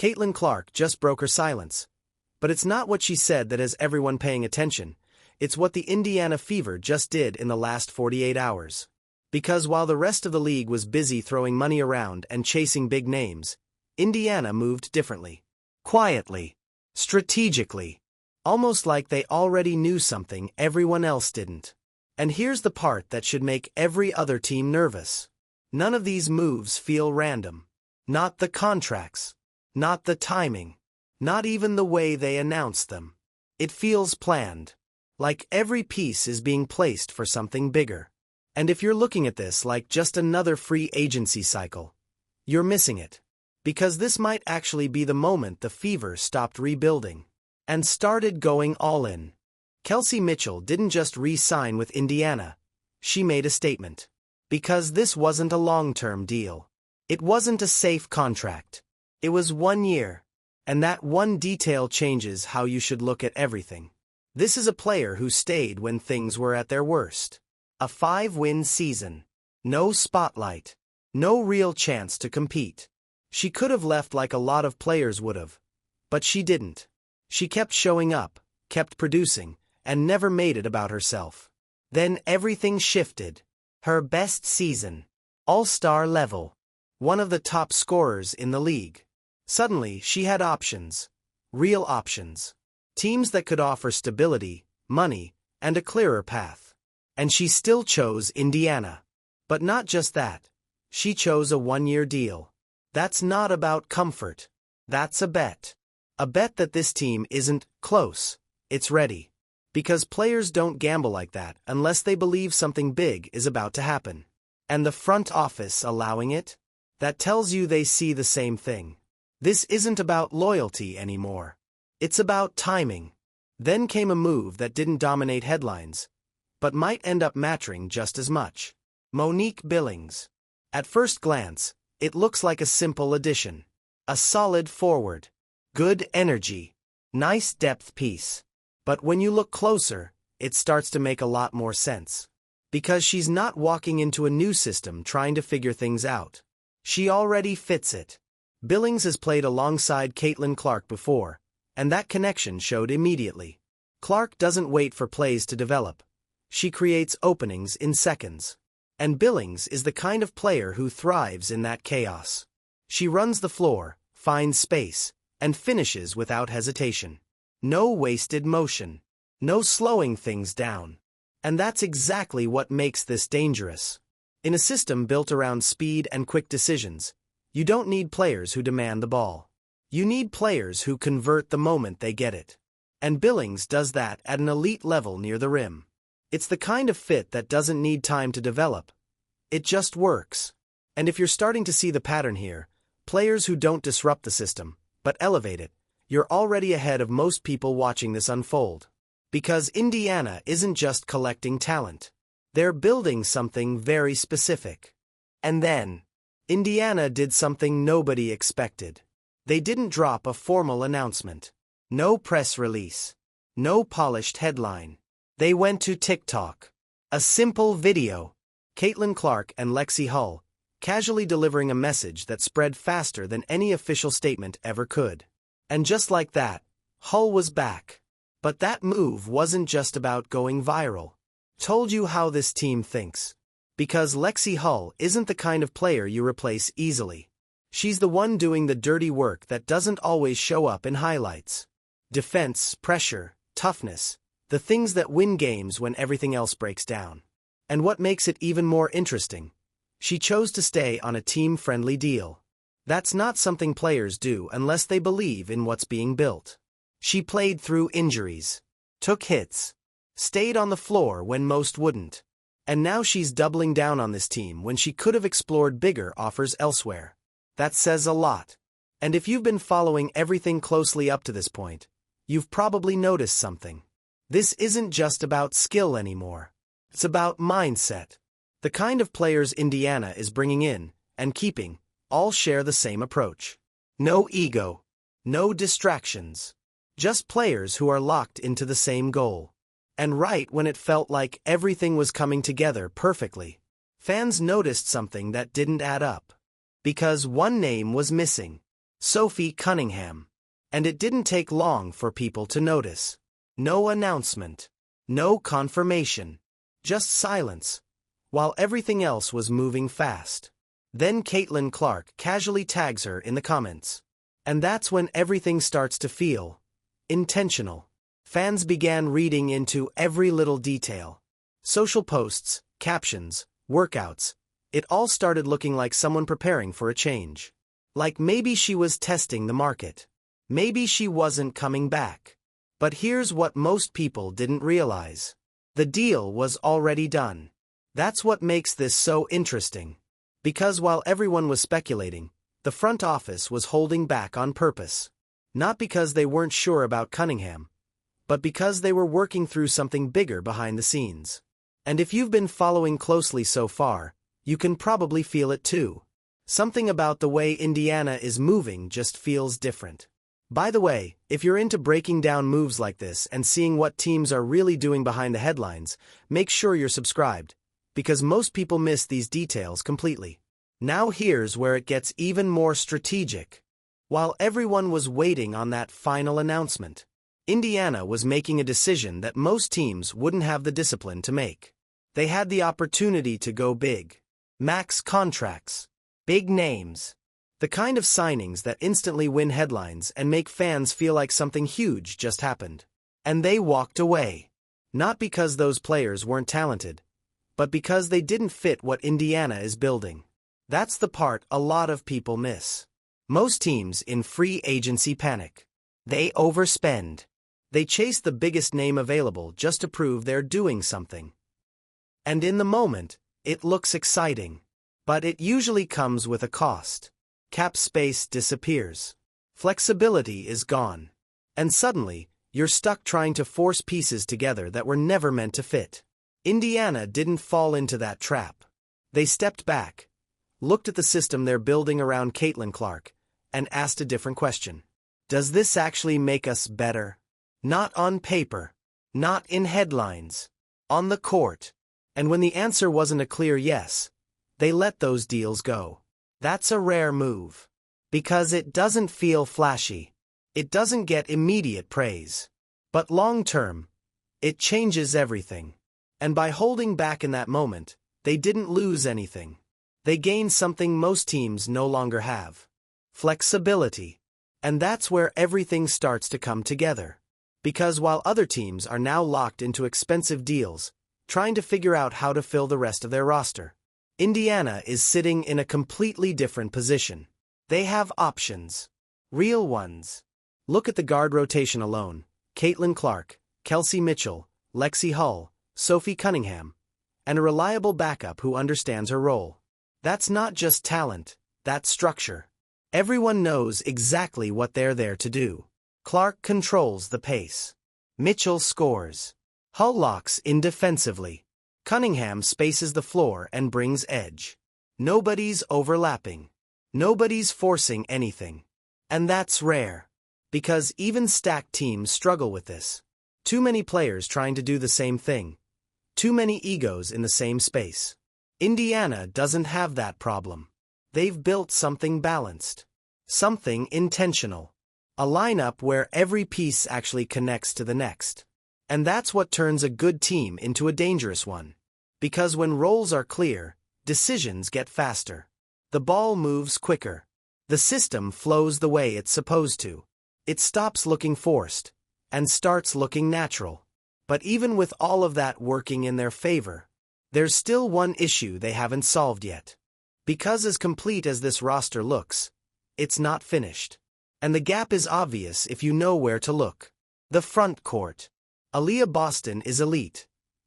Caitlin Clark just broke her silence. But it's not what she said that has everyone paying attention. It's what the Indiana Fever just did in the last 48 hours. Because while the rest of the league was busy throwing money around and chasing big names, Indiana moved differently. Quietly. Strategically. Almost like they already knew something everyone else didn't. And here's the part that should make every other team nervous. None of these moves feel random. Not the contracts. Not the timing. Not even the way they announce them. It feels planned. Like every piece is being placed for something bigger. And if you're looking at this like just another free agency cycle, you're missing it. Because this might actually be the moment the Fever stopped rebuilding and started going all in. Kelsey Mitchell didn't just re-sign with Indiana. She made a statement. Because this wasn't a long-term deal. It wasn't a safe contract. It was 1 year. And that one detail changes how you should look at everything. This is a player who stayed when things were at their worst. A 5-win season. No spotlight. No real chance to compete. She could have left like a lot of players would have. But she didn't. She kept showing up, kept producing, and never made it about herself. Then everything shifted. Her best season. All-star level. One of the top scorers in the league. Suddenly, she had options. Real options. Teams that could offer stability, money, and a clearer path. And she still chose Indiana. But not just that. She chose a 1-year deal. That's not about comfort. That's a bet. A bet that this team isn't close. It's ready. Because players don't gamble like that unless they believe something big is about to happen. And the front office allowing it? That tells you they see the same thing. This isn't about loyalty anymore. It's about timing. Then came a move that didn't dominate headlines, but might end up mattering just as much. Monique Billings. At first glance, it looks like a simple addition. A solid forward. Good energy. Nice depth piece. But when you look closer, it starts to make a lot more sense. Because she's not walking into a new system trying to figure things out. She already fits it. Billings has played alongside Caitlin Clark before, and that connection showed immediately. Clark doesn't wait for plays to develop. She creates openings in seconds. And Billings is the kind of player who thrives in that chaos. She runs the floor, finds space, and finishes without hesitation. No wasted motion. No slowing things down. And that's exactly what makes this dangerous. In a system built around speed and quick decisions, you don't need players who demand the ball. You need players who convert the moment they get it. And Billings does that at an elite level near the rim. It's the kind of fit that doesn't need time to develop. It just works. And if you're starting to see the pattern here, players who don't disrupt the system, but elevate it, you're already ahead of most people watching this unfold. Because Indiana isn't just collecting talent. They're building something very specific. And then, Indiana did something nobody expected. They didn't drop a formal announcement. No press release. No polished headline. They went to TikTok. A simple video. Caitlin Clark and Lexi Hull, casually delivering a message that spread faster than any official statement ever could. And just like that, Hull was back. But that move wasn't just about going viral. Told you how this team thinks. Because Lexi Hull isn't the kind of player you replace easily. She's the one doing the dirty work that doesn't always show up in highlights. Defense, pressure, toughness, the things that win games when everything else breaks down. And what makes it even more interesting, she chose to stay on a team-friendly deal. That's not something players do unless they believe in what's being built. She played through injuries, took hits, stayed on the floor when most wouldn't. And now she's doubling down on this team when she could have explored bigger offers elsewhere. That says a lot. And if you've been following everything closely up to this point, you've probably noticed something. This isn't just about skill anymore. It's about mindset. The kind of players Indiana is bringing in and keeping all share the same approach. No ego. No distractions. Just players who are locked into the same goal. And right when it felt like everything was coming together perfectly, fans noticed something that didn't add up. Because one name was missing. Sophie Cunningham. And it didn't take long for people to notice. No announcement. No confirmation. Just silence. While everything else was moving fast. Then Caitlin Clark casually tags her in the comments. And that's when everything starts to feel intentional. Fans began reading into every little detail. Social posts, captions, workouts. It all started looking like someone preparing for a change. Like maybe she was testing the market. Maybe she wasn't coming back. But here's what most people didn't realize. The deal was already done. That's what makes this so interesting. Because while everyone was speculating, the front office was holding back on purpose. Not because they weren't sure about Cunningham, but because they were working through something bigger behind the scenes. And if you've been following closely so far, you can probably feel it too. Something about the way Indiana is moving just feels different. By the way, if you're into breaking down moves like this and seeing what teams are really doing behind the headlines, make sure you're subscribed, because most people miss these details completely. Now here's where it gets even more strategic. While everyone was waiting on that final announcement, Indiana was making a decision that most teams wouldn't have the discipline to make. They had the opportunity to go big. Max contracts. Big names. The kind of signings that instantly win headlines and make fans feel like something huge just happened. And they walked away. Not because those players weren't talented, but because they didn't fit what Indiana is building. That's the part a lot of people miss. Most teams in free agency panic. They overspend. They chase the biggest name available just to prove they're doing something. And in the moment, it looks exciting. But it usually comes with a cost. Cap space disappears. Flexibility is gone. And suddenly, you're stuck trying to force pieces together that were never meant to fit. Indiana didn't fall into that trap. They stepped back, looked at the system they're building around Caitlin Clark, and asked a different question. Does this actually make us better? Not on paper. Not in headlines. On the court. And when the answer wasn't a clear yes, they let those deals go. That's a rare move. Because it doesn't feel flashy. It doesn't get immediate praise. But long term, it changes everything. And by holding back in that moment, they didn't lose anything. They gained something most teams no longer have. Flexibility. And that's where everything starts to come together. Because while other teams are now locked into expensive deals, trying to figure out how to fill the rest of their roster, Indiana is sitting in a completely different position. They have options. Real ones. Look at the guard rotation alone. Caitlin Clark, Kelsey Mitchell, Lexi Hull, Sophie Cunningham, and a reliable backup who understands her role. That's not just talent, that's structure. Everyone knows exactly what they're there to do. Clark controls the pace. Mitchell scores. Hull locks in defensively. Cunningham spaces the floor and brings edge. Nobody's overlapping. Nobody's forcing anything. And that's rare. Because even stacked teams struggle with this. Too many players trying to do the same thing. Too many egos in the same space. Indiana doesn't have that problem. They've built something balanced. Something intentional. A lineup where every piece actually connects to the next. And that's what turns a good team into a dangerous one. Because when roles are clear, decisions get faster. The ball moves quicker. The system flows the way it's supposed to. It stops looking forced, and starts looking natural. But even with all of that working in their favor, there's still one issue they haven't solved yet. Because as complete as this roster looks, it's not finished. And the gap is obvious if you know where to look. The front court. Aaliyah Boston is elite.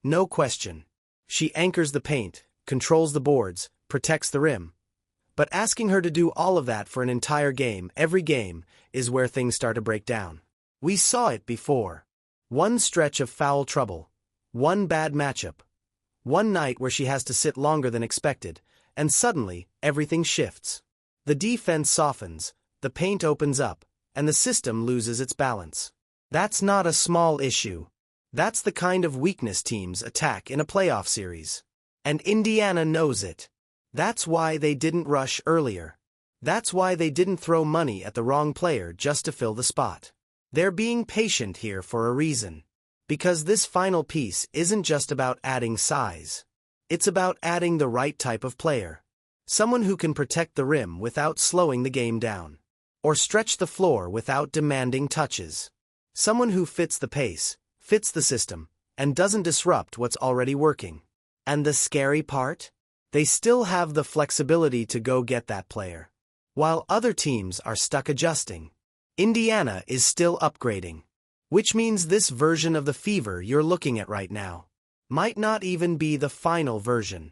No question. She anchors the paint, controls the boards, protects the rim. But asking her to do all of that for an entire game, every game, is where things start to break down. We saw it before. One stretch of foul trouble. One bad matchup. One night where she has to sit longer than expected, and suddenly, everything shifts. The defense softens, the paint opens up, and the system loses its balance. That's not a small issue. That's the kind of weakness teams attack in a playoff series. And Indiana knows it. That's why they didn't rush earlier. That's why they didn't throw money at the wrong player just to fill the spot. They're being patient here for a reason. Because this final piece isn't just about adding size. It's about adding the right type of player. Someone who can protect the rim without slowing the game down. Or stretch the floor without demanding touches. Someone who fits the pace, fits the system, and doesn't disrupt what's already working. And the scary part? They still have the flexibility to go get that player. While other teams are stuck adjusting, Indiana is still upgrading. Which means this version of the Fever you're looking at right now might not even be the final version.